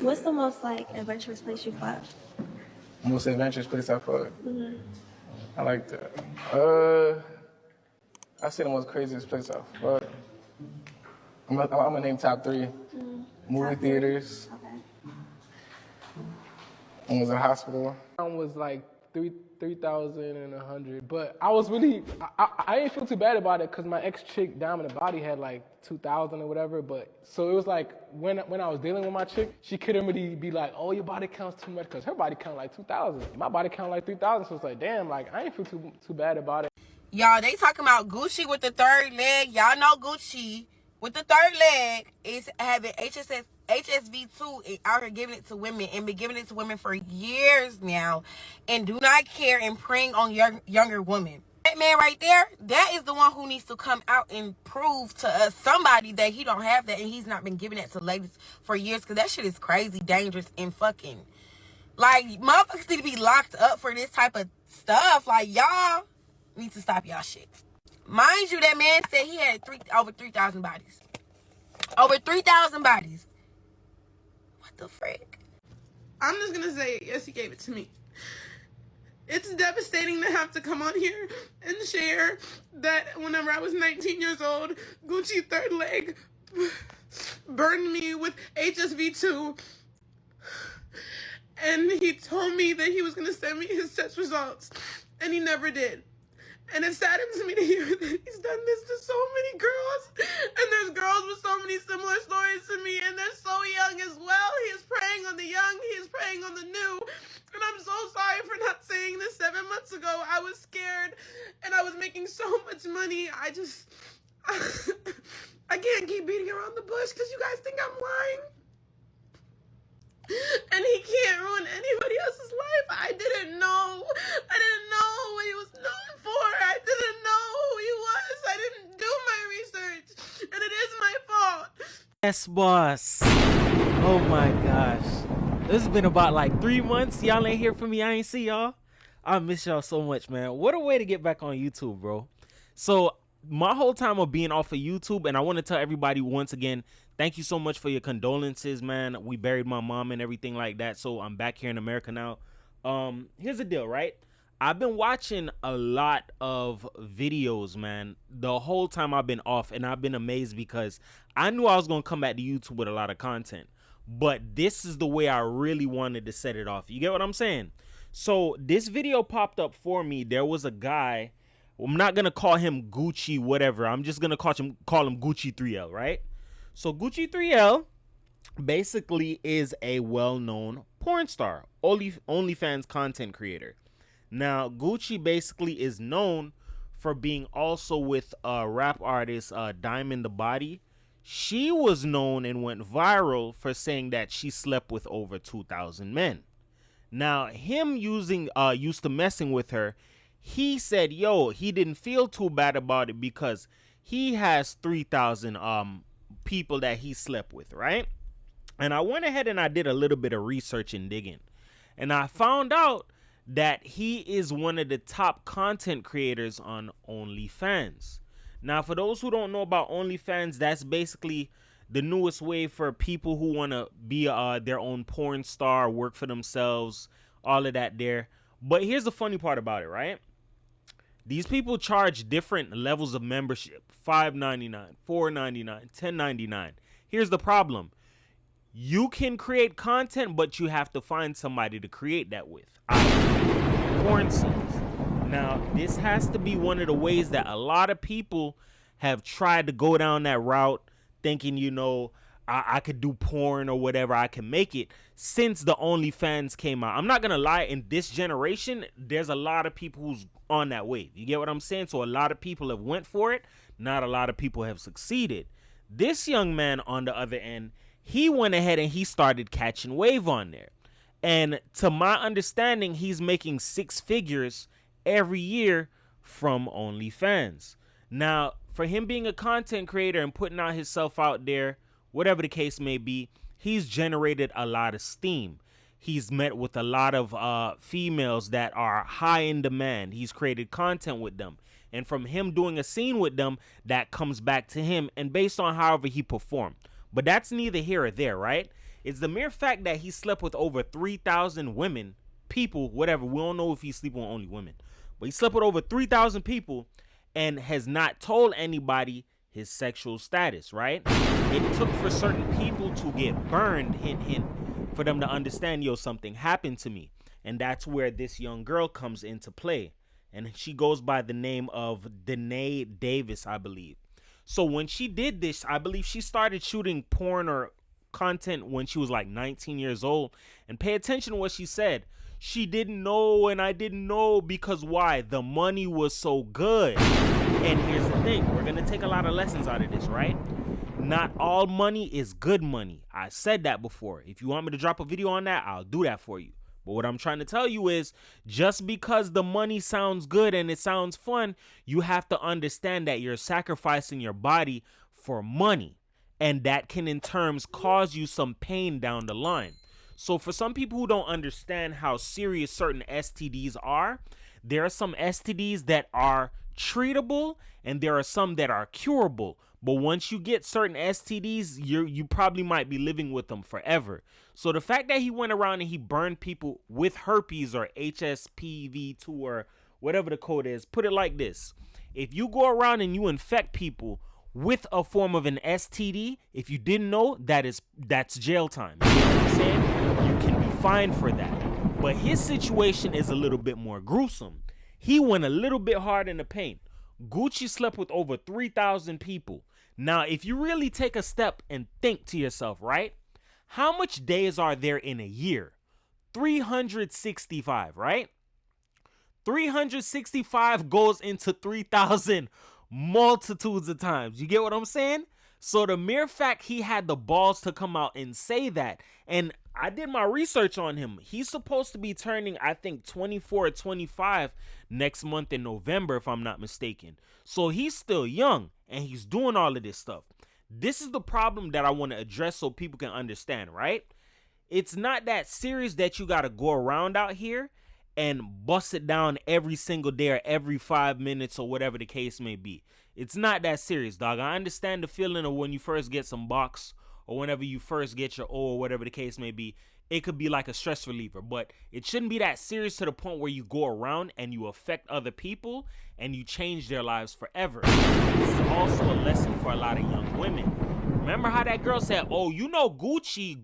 What's the most like adventurous place you fucked? Most adventurous place I fucked? Mm-hmm. I like that. I say the most craziest place I fucked. I'm gonna name top 3. Movie theaters. Okay. One was a hospital. One was like 3,100, but I was really, I didn't feel too bad about it because my ex-chick down in the body had like 2,000 or whatever, but so it was like when I was dealing with my chick, she couldn't really be like, oh, your body counts too much because her body count like 2,000. My body count like 3,000, so it's like, damn, like I ain't feel too bad about it. Y'all, they talking about Gucci with the third leg. Y'all know Gucci with the third leg is having HSV2 and out here giving it to women and been giving it to women for years now and do not care and preying on younger women. That man right there, that is the one who needs to come out and prove to us, somebody, that he don't have that and he's not been giving that to ladies for years, because that shit is crazy, dangerous, and fucking, like, motherfuckers need to be locked up for this type of stuff. Like, y'all need to stop y'all shit. Mind you, that man said he had over 3,000 bodies. Over 3,000 bodies. What the frick? I'm just gonna say, yes, he gave it to me. It's devastating to have to come on here and share that whenever I was 19 years old, Gucci third leg burned me with HSV2. And he told me that he was gonna send me his test results, and he never did. And it saddens me to hear that he's done this to so many girls. And there's girls with so many similar stories to me, and they're so young as well. He is preying on the young, he is preying on the new. And I'm so sorry for not saying this 7 months ago. I was scared, and I was making so much money. I can't keep beating around the bush because you guys think I'm lying. And he can't ruin anybody else's life. I didn't know what he was known for. I didn't know who he was. I didn't do my research. And it is my fault. Yes, boss. Oh my gosh. This has been about like 3 months. Y'all ain't hear from me. I ain't see y'all. I miss y'all so much, man. What a way to get back on YouTube, bro. So my whole time of being off of YouTube, and I want to tell everybody once again, thank you so much for your condolences, man. We buried my mom and everything like that, so I'm back here in America now. Here's the deal, right? I've been watching a lot of videos, man, the whole time I've been off, and I've been amazed because I knew I was going to come back to YouTube with a lot of content, but this is the way I really wanted to set it off. You get what I'm saying? So this video popped up for me. There was a guy, I'm not going to call him Gucci whatever. I'm just going to call him Gucci 3L, right? So Gucci 3L basically is a well-known porn star, OnlyFans content creator. Now, Gucci basically is known for being also with rap artist Diamond the Body. She was known and went viral for saying that she slept with over 2,000 men. Now, him used to messing with her, he said, yo, he didn't feel too bad about it because he has 3,000 people that he slept with, right? And I went ahead and I did a little bit of research and digging. And I found out that he is one of the top content creators on OnlyFans. Now, for those who don't know about OnlyFans, that's basically the newest way for people who want to be their own porn star, work for themselves, all of that there. But here's the funny part about it, right? These people charge different levels of membership, $5.99, $4.99, $10.99. Here's the problem. You can create content, but you have to find somebody to create that with. Porn scenes. Now, this has to be one of the ways that a lot of people have tried to go down that route, thinking, you know, I could do porn or whatever, I can make it, since the OnlyFans came out. I'm not going to lie, in this generation, there's a lot of people who's on that wave. You get what I'm saying? So a lot of people have went for it. Not a lot of people have succeeded. This young man, on the other end, he went ahead and he started catching wave on there. And to my understanding, he's making 6 figures every year from OnlyFans. Now, for him being a content creator and putting out himself out there, whatever the case may be, he's generated a lot of steam. He's met with a lot of females that are high in demand. He's created content with them. And from him doing a scene with them, that comes back to him and based on however he performed. But that's neither here or there, right? It's the mere fact that he slept with over 3,000 women, people, whatever. We don't know if he's sleeping with only women, but he slept with over 3,000 people and has not told anybody his sexual status, right? It took for certain people to get burned, hint, hint, for them to understand, yo, something happened to me. And that's where this young girl comes into play. And she goes by the name of Danae Davis, I believe. So when she did this, I believe she started shooting porn or content when she was like 19 years old. And pay attention to what she said. She didn't know, and I didn't know because why? The money was so good. And here's the thing. We're going to take a lot of lessons out of this, right? Not all money is good money. I said that before. If you want me to drop a video on that, I'll do that for you. But what I'm trying to tell you is just because the money sounds good and it sounds fun, you have to understand that you're sacrificing your body for money. And that can in terms cause you some pain down the line. So for some people who don't understand how serious certain STDs are, there are some STDs that are treatable and there are some that are curable. But once you get certain STDs, you probably might be living with them forever. So the fact that he went around and he burned people with herpes or HSPV2 or whatever the code is, put it like this. If you go around and you infect people with a form of an STD, if you didn't know, that's jail time. You know what I'm saying? You can be fined for that. But his situation is a little bit more gruesome. He went a little bit hard in the paint. Gucci slept with over 3,000 people. Now, if you really take a step and think to yourself, right? How much days are there in a year? 365, right? 365 goes into 3,000 multitudes of times. You get what I'm saying? So the mere fact he had the balls to come out and say that, and I did my research on him. He's supposed to be turning, I think, 24 or 25 next month in November, if I'm not mistaken. So he's still young, and he's doing all of this stuff. This is the problem that I want to address so people can understand, right? It's not that serious that you got to go around out here and bust it down every single day or every 5 minutes or whatever the case may be. It's not that serious, dog. I understand the feeling of when you first get some box or whenever you first get your O or whatever the case may be. It could be like a stress reliever, but it shouldn't be that serious to the point where you go around and you affect other people and you change their lives forever. This is also a lesson for a lot of young women. Remember how that girl said, oh, you know Gucci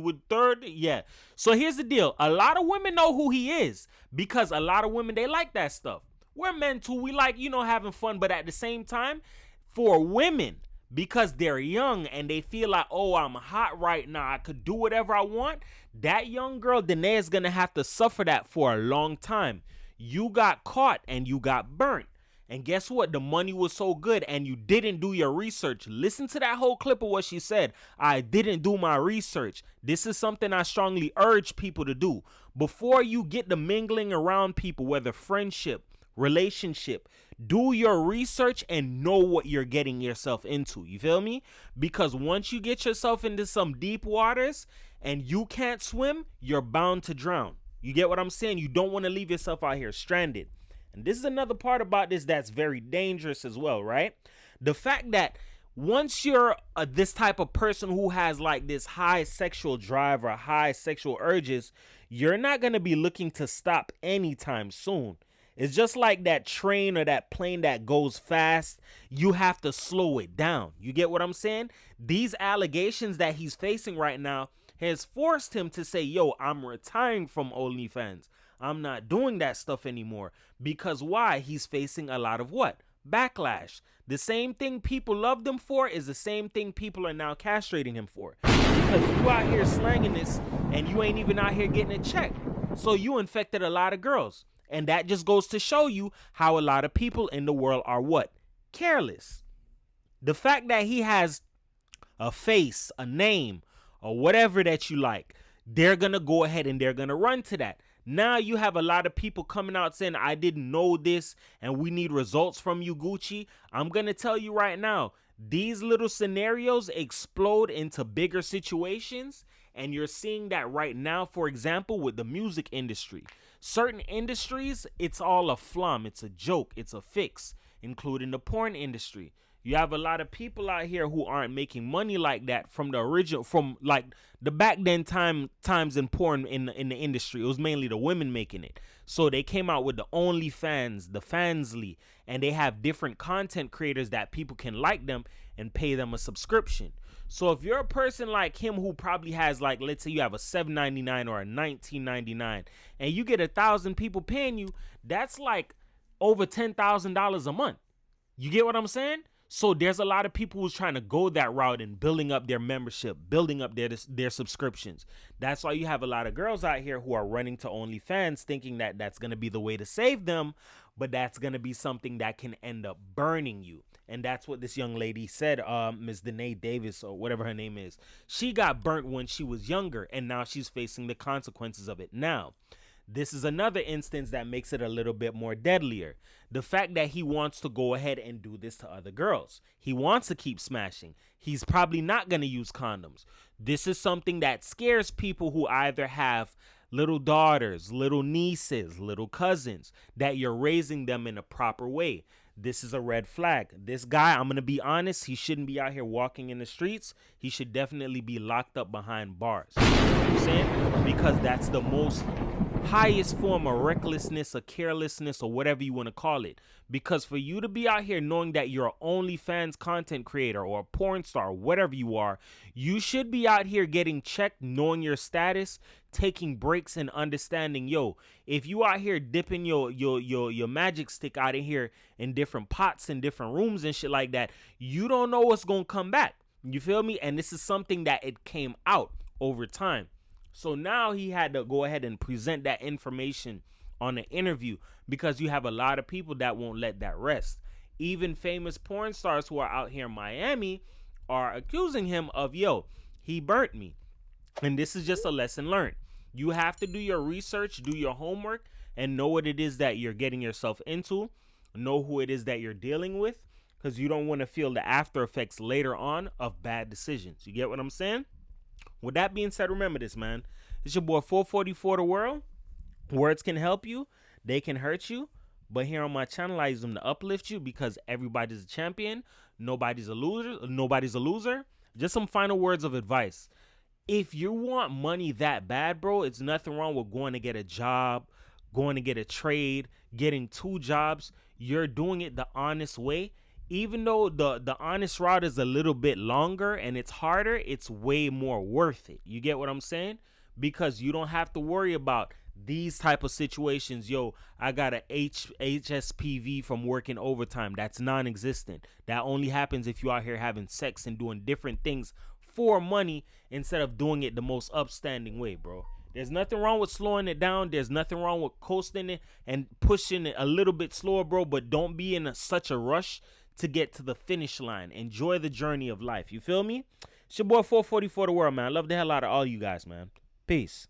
with third? Yeah. So here's the deal. A lot of women know who he is because a lot of women, they like that stuff. We're men too. We like, having fun. But at the same time, for women, because they're young and they feel like, oh, I'm hot right now, I could do whatever I want, that young girl, Danae, is going to have to suffer that for a long time. You got caught and you got burnt. And guess what? The money was so good and you didn't do your research. Listen to that whole clip of what she said. I didn't do my research. This is something I strongly urge people to do. Before you get the mingling around people, whether friendship, relationship, do your research and know what you're getting yourself into. You feel me? Because once you get yourself into some deep waters and you can't swim, you're bound to drown. You get what I'm saying? You don't want to leave yourself out here stranded. And this is another part about this that's very dangerous as well, right? The fact that once you're this type of person who has like this high sexual drive or high sexual urges, you're not going to be looking to stop anytime soon. It's just like that train or that plane that goes fast. You have to slow it down. You get what I'm saying? These allegations that he's facing right now has forced him to say, yo, I'm retiring from OnlyFans. I'm not doing that stuff anymore. Because why? He's facing a lot of what? Backlash. The same thing people loved him for is the same thing people are now castrating him for. Because you out here slanging this and you ain't even out here getting a check. So you infected a lot of girls. And that just goes to show you how a lot of people in the world are what? Careless. The fact that he has a face, a name, or whatever that you like, they're going to go ahead and they're going to run to that. Now you have a lot of people coming out saying, I didn't know this and we need results from you, Gucci. I'm going to tell you right now, these little scenarios explode into bigger situations. And you're seeing that right now, for example, with the music industry. Certain industries, it's all a flum. It's a joke. It's a fix, including the porn industry. You have a lot of people out here who aren't making money like that from the original, from like the back then times in porn in the industry. It was mainly the women making it. So they came out with the OnlyFans, the Fansly, and they have different content creators that people can like them and pay them a subscription. So if you're a person like him who probably has, like, let's say you have a $7.99 or a $19.99 and you get 1,000 people paying you, that's like over $10,000 a month. You get what I'm saying? So there's a lot of people who's trying to go that route and building up their membership, building up their subscriptions. That's why you have a lot of girls out here who are running to OnlyFans thinking that that's going to be the way to save them, but that's going to be something that can end up burning you. And that's what this young lady said, Ms. Danae Davis, or whatever her name is. She got burnt when she was younger, and now she's facing the consequences of it now. This is another instance that makes it a little bit more deadlier. The fact that he wants to go ahead and do this to other girls. He wants to keep smashing. He's probably not going to use condoms. This is something that scares people who either have little daughters, little nieces, little cousins, that you're raising them in a proper way. This is a red flag. This guy, I'm going to be honest, he shouldn't be out here walking in the streets. He should definitely be locked up behind bars. You know what I'm saying? Because that's the most highest form of recklessness or carelessness or whatever you want to call it. Because for you to be out here knowing that you're an OnlyFans content creator or a porn star, whatever you are, you should be out here getting checked, knowing your status, taking breaks and understanding, yo, if you out here dipping your magic stick out in here in different pots and different rooms and shit like that, you don't know what's going to come back. You feel me? And this is something that it came out over time. So now he had to go ahead and present that information on an interview because you have a lot of people that won't let that rest. Even famous porn stars who are out here in Miami are accusing him of, yo, he burnt me. And this is just a lesson learned. You have to do your research, do your homework, and know what it is that you're getting yourself into. Know who it is that you're dealing with, because you don't want to feel the after effects later on of bad decisions. You get what I'm saying? With that being said, remember this, man. It's your boy 444 The World. Words can help you. They can hurt you. But here on my channel, I use them to uplift you because everybody's a champion. Nobody's a loser. Nobody's a loser. Just some final words of advice. If you want money that bad, bro, it's nothing wrong with going to get a job, going to get a trade, getting 2 jobs. You're doing it the honest way. Even though the honest route is a little bit longer and it's harder, it's way more worth it. You get what I'm saying? Because you don't have to worry about these type of situations. Yo, I got a HSPV from working overtime. That's non-existent. That only happens if you out here having sex and doing different things for money instead of doing it the most upstanding way, bro. There's nothing wrong with slowing it down. There's nothing wrong with coasting it and pushing it a little bit slower, bro. But don't be in such a rush to get to the finish line. Enjoy the journey of life. You feel me? It's your boy 444 The World, man. I love the hell out of all you guys, man. Peace.